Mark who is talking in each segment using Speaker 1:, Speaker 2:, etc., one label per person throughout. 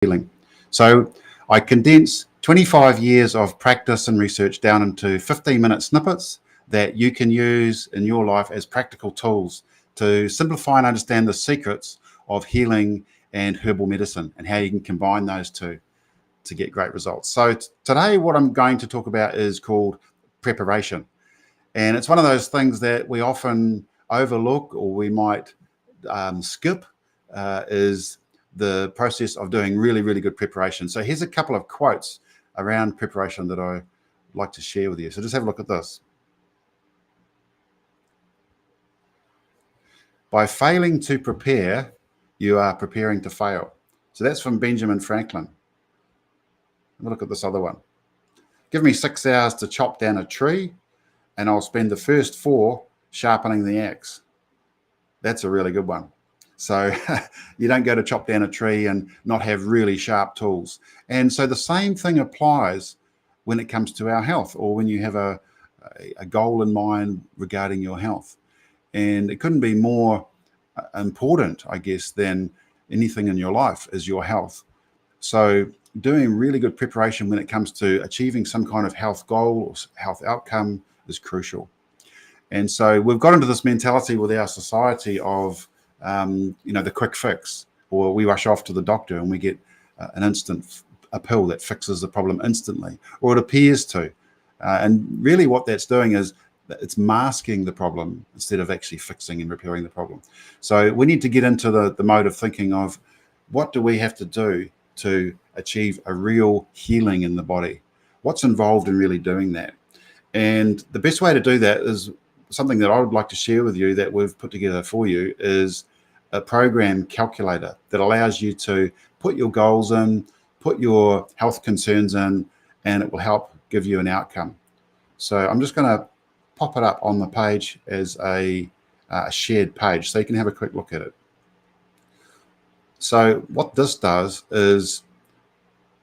Speaker 1: healing. So I condense 25 years of practice and research down into 15-minute snippets that you can use in your life as practical tools to simplify and understand the secrets of healing and herbal medicine and how you can combine those two to get great results. So today what I'm going to talk about is called preparation. And it's one of those things that we often overlook or we might skip is the process of doing really, really good preparation. So here's a couple of quotes around preparation that I'd like to share with you. So just have a look at this. By failing to prepare, you are preparing to fail. So that's from Benjamin Franklin. Have a look at this other one. Give me 6 hours to chop down a tree, and I'll spend the first 4 sharpening the axe. That's a really good one. So you don't go to chop down a tree and not have really sharp tools. And so the same thing applies when it comes to our health, or when you have a goal in mind regarding your health. And it couldn't be more important, I guess, than anything in your life is your health. So doing really good preparation when it comes to achieving some kind of health goal or health outcome is crucial. And so we've got into this mentality with our society of the quick fix, or we rush off to the doctor and we get a pill that fixes the problem instantly, or it appears to. And really what that's doing is it's masking the problem instead of actually fixing and repairing the problem. So we need to get into the mode of thinking of what do we have to do to achieve a real healing in the body? What's involved in really doing that? And the best way to do that is something that I would like to share with you that we've put together for you is a program calculator that allows you to put your goals in, put your health concerns in, and it will help give you an outcome. So I'm just going to pop it up on the page as a shared page so you can have a quick look at it. So what this does is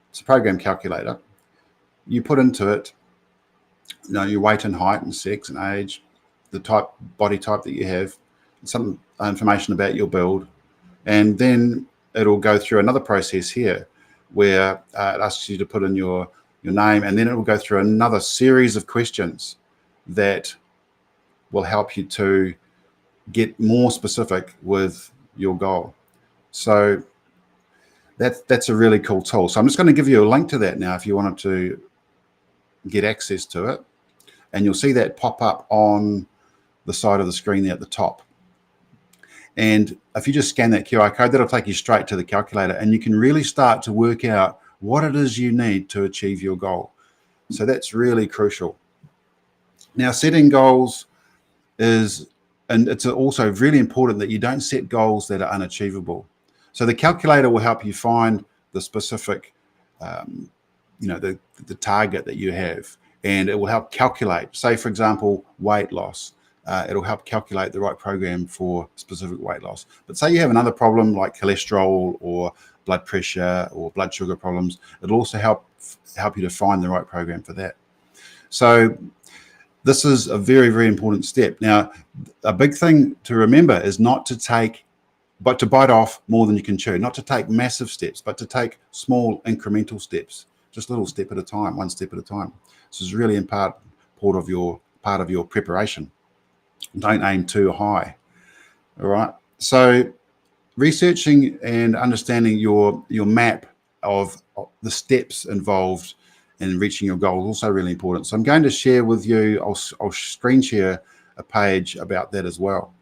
Speaker 1: it's a program calculator. You put into it your weight and height and sex and age, the body type that you have, some information about your build, and then it'll go through another process here where it asks you to put in your name, and then it will go through another series of questions that will help you to get more specific with your goal. So that's a really cool tool. So I'm just going to give you a link to that now if you wanted to get access to it, and you'll see that pop up on the side of the screen there at the top. And if you just scan that QR code, that'll take you straight to the calculator, and you can really start to work out what it is you need to achieve your goal. So that's really crucial. Now, setting goals and it's also really important that you don't set goals that are unachievable. So the calculator will help you find the specific, the target that you have, and it will help calculate, say, for example, weight loss. It'll help calculate the right program for specific weight loss. But say you have another problem like cholesterol or blood pressure or blood sugar problems, it'll also help you to find the right program for that. So this is a very, very important step. Now, a big thing to remember is not to bite off more than you can chew, not to take massive steps, but to take small incremental steps, just a little step at a time, one step at a time. This is really part of your preparation. Don't aim too high. All right. So researching and understanding your map of the steps involved in reaching your goal is also really important. So I'm going to share with you, I'll screen share a page about that as well.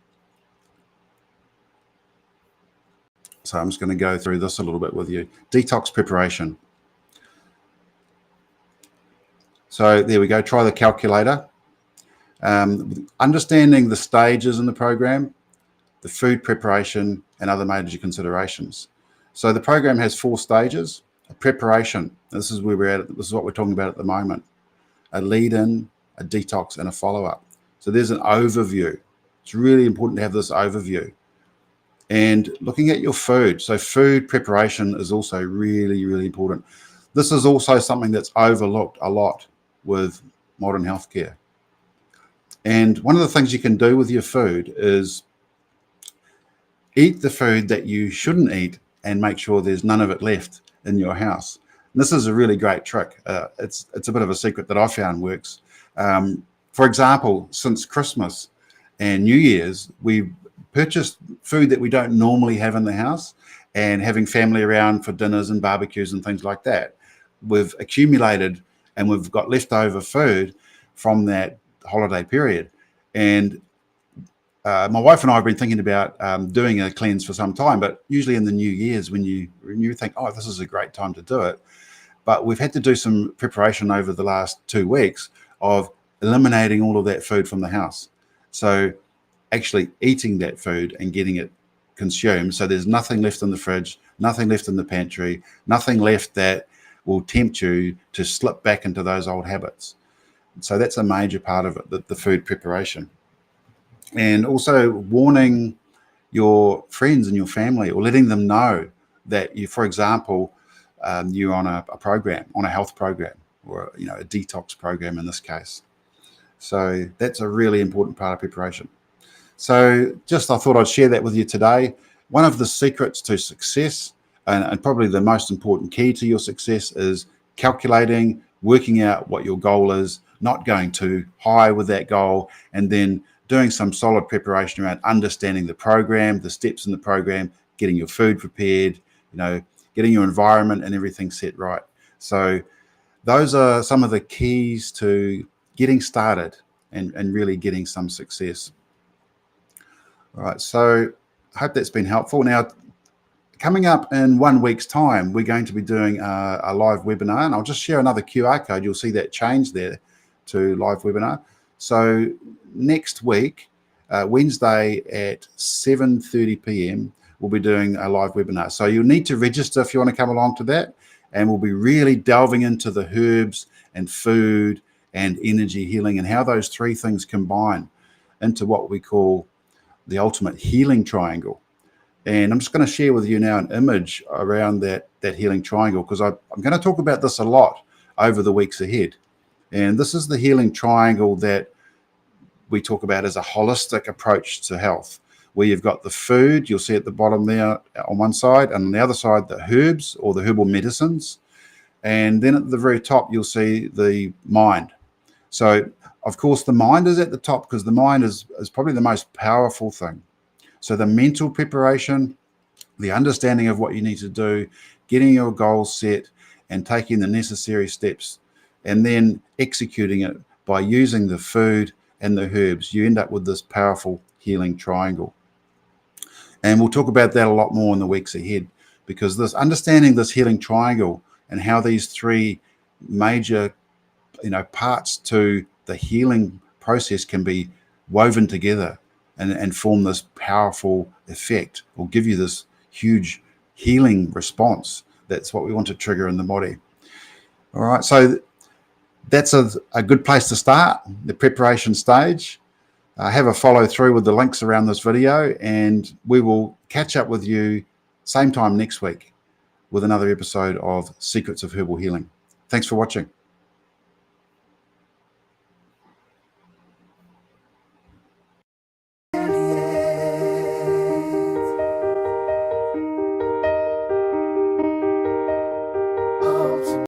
Speaker 1: So I'm just going to go through this a little bit with you. Detox preparation. So there we go. Try the calculator. Understanding the stages in the program, the food preparation, and other major considerations. So the program has 4 stages. A preparation. This is where we're at. This is what we're talking about at the moment. A lead-in, a detox, and a follow-up. So there's an overview. It's really important to have this overview. And looking at your food. So food preparation is also really, really important. This is also something that's overlooked a lot with modern healthcare. And one of the things you can do with your food is eat the food that you shouldn't eat and make sure there's none of it left in your house. And this is a really great trick. It's a bit of a secret that I found works. For example, since Christmas and New Year's, we purchased food that we don't normally have in the house, and having family around for dinners and barbecues and things like that. We've accumulated and we've got leftover food from that holiday period. And my wife and I have been thinking about doing a cleanse for some time, but usually in the New Year's when you think, oh, this is a great time to do it. But we've had to do some preparation over the last 2 weeks of eliminating all of that food from the house. So actually eating that food and getting it consumed. So there's nothing left in the fridge, nothing left in the pantry, nothing left that will tempt you to slip back into those old habits. So that's a major part of it, the food preparation. And also warning your friends and your family, or letting them know that you, for example, you're on a program, on a health program, or a detox program in this case. So that's a really important part of preparation. So I thought I'd share that with you today. One of the secrets to success, and probably the most important key to your success, is calculating, working out what your goal is, not going too high with that goal, and then doing some solid preparation around understanding the program, the steps in the program, getting your food prepared, getting your environment and everything set right. So those are some of the keys to getting started and really getting some success. All right, so I hope that's been helpful. Now, coming up in 1 week's time, we're going to be doing a live webinar, and I'll just share another QR code. You'll see that change there to live webinar. So next week, Wednesday at 7:30 p.m, we'll be doing a live webinar. So you'll need to register if you want to come along to that, and we'll be really delving into the herbs and food and energy healing and how those three things combine into what we call the ultimate healing triangle. And I'm just going to share with you now an image around that healing triangle, because I'm going to talk about this a lot over the weeks ahead. And this is the healing triangle that we talk about as a holistic approach to health, where you've got the food, you'll see at the bottom there on one side, and on the other side, the herbs or the herbal medicines. And then at the very top, you'll see the mind. So, of course, the mind is at the top because the mind is probably the most powerful thing. So the mental preparation, the understanding of what you need to do, getting your goals set and taking the necessary steps, and then executing it by using the food and the herbs, you end up with this powerful healing triangle. And we'll talk about that a lot more in the weeks ahead, because understanding this healing triangle and how these three major parts to the healing process can be woven together and form this powerful effect, or give you this huge healing response. That's what we want to trigger in the body. All right, so that's a good place to start, the preparation stage. Have a follow through with the links around this video, and we will catch up with you same time next week with another episode of Secrets of Herbal Healing. Thanks for watching.